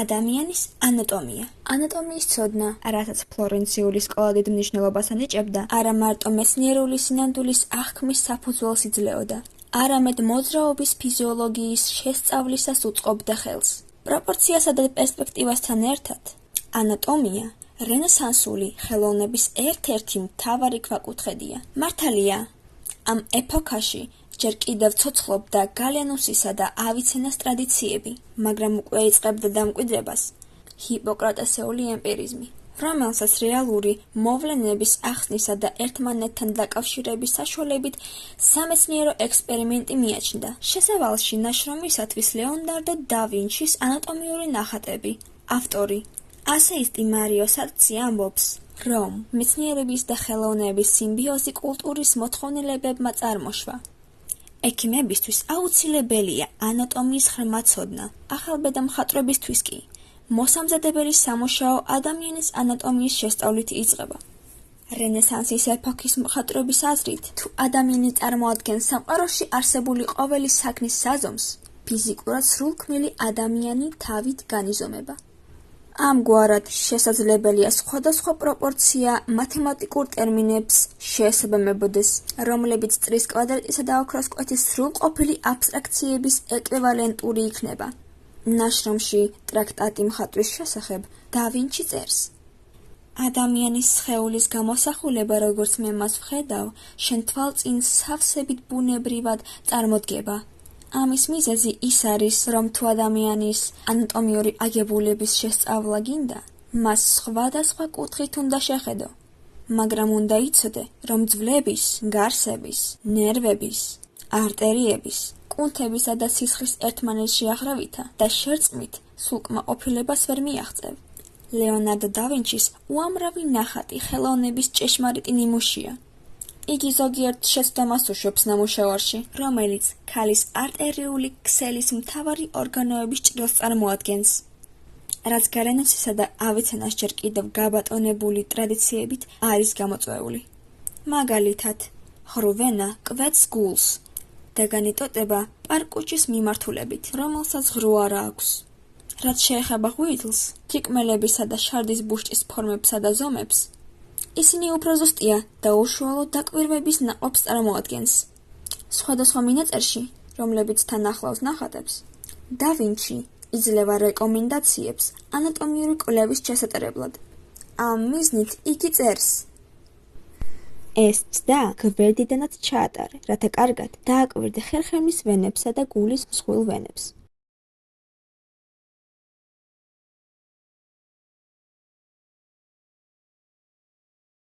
ადამიანის ანატომია. ანატომიის ცოდნა, რასაც ფლორენციული სკოლა დიდ მნიშვნელობას ანიჭებდა, არა მარტო მეცნიერული სინამდვილის აღქმის საფუძველს იძლეოდა, არამედ მოძრაობის ფიზიოლოგიის შესწავლისას უწყობდა ხელს. პროპორციასა და პერსპექტივასთან ერთად, ანატომია რენესანსული ხელოვნების ერთ-ერთი მთავარი ქვაკუთხედია. მართალია, ამ ეპოქაში ჯერ კიდევ ცოცხლობდა გალენუსისა და ავიცენას ტრადიციები, მაგრამ უკვე იწყებდა დამკვიდრებას ჰიპოკრატესეული ემპირიზმი, რომელსაც რეალური მოვლენების ახსნისა და ერთმანეთთან დაკავშირების საშუალებით სამეცნიერო ექსპერიმენტი მიაჩნდა. შესავალში ნაშრომისათვის ლეონარდო და ვინჩის ანატომიური ნახატები. ავტორი ასეისტი მარიო საცი ამბობს, რომ მეცნიერების და ხელოვნების სიმბიოზი კულტურის მოთხოვნილებებმა წარმოშვა. ექიმებისთვის აუცილებელია ანატომიის ღრმა ცოდნა, ახალბედა მხატვრებისთვის კი მოსამზადებელი სამუშაო ადამიანის ანატომიის შესწავლით იწყება. რენესანსის ეპოქის მხატვრების აზრით, თუ ადამიანი წარმოადგენს სამყაროში არსებული ყოველი საქმის საზომს, ფიზიკურად სრულქმნილი ადამიანი თავით განიზომება. ამგვარად შესაძლებელია სხვადასხვა პროპორცია მათემატიკურ ტერმინებს შეესაბამებოდეს, რომლებიც წრის კვადრატისა და ოქროს კვეთის სრულყოფილი აბსტრაქციების ეკვივალენტური იქნება. ნაშრომში ტრაქტატი მხატვრის შესახებ და ვინჩი წერს. ადამიანის სხეულის გამოსახულება, როგორც მე მას ვხედავ, შენ თვალწინ სავსებით ბუნებრივად წარმოდგება. ამის მიზეზი ის არის, რომ თუ ადამიანის ანატომიური აგებულების შესწავლა გინდა, მას სხვადასხვა კუთხით უნდა შეხედო, მაგრამ უნდა იცოდე, რომ ძვლების, გარსების, ნერვების, არტერიების, კუნთებისა და სისხლის ერთმანეთში აღრავითა და შერწყმით სულ კმაყოფილებას ვერ მიაღწევ. ლეონარდო და ვინჩის უამრავი ნახატი ხელოვნების ჭეშმარიტი ნიმუშია. იგი ზოგიერთ შეცდომას უშვებს ნამუშევარში, რომელიც ქალის არტერიული ქსელის მთავარი ორგანოების ჭრილს წარმოადგენს, რაც გალენუსისა და ავიცენას ჯერ კიდევ გაბატონებული ტრადიციებით არის გამოწვეული. მაგალითად, ღრუვენა კვეთს გულს და განიტოტება პარკუჩის მიმართულებით, რომელსაც ღრუ არა აქვს. რაც შეეხება ღვიძლს, თიკმელებისა და შარდის ბუშტის ფორმებსა და ზომებს, ისინი უფრო ზუსტია და უშუალო დაკვირვების ნაყოფს წარმოადგენს. სხვადასხვა მინაწერში, რომლებიც თან ახლავს ნახატებს, და ვინჩი იძლევა რეკომენდაციებს ანატომიური კვლევის ჩასატარებლად. ამ მიზნით იგი წერს. ეს ცდა გვერდიდანაც ჩაატარე, რათა კარგად დააკვირდე ხერხემლის ვენებსა და გულის მსხვილ ვენებს.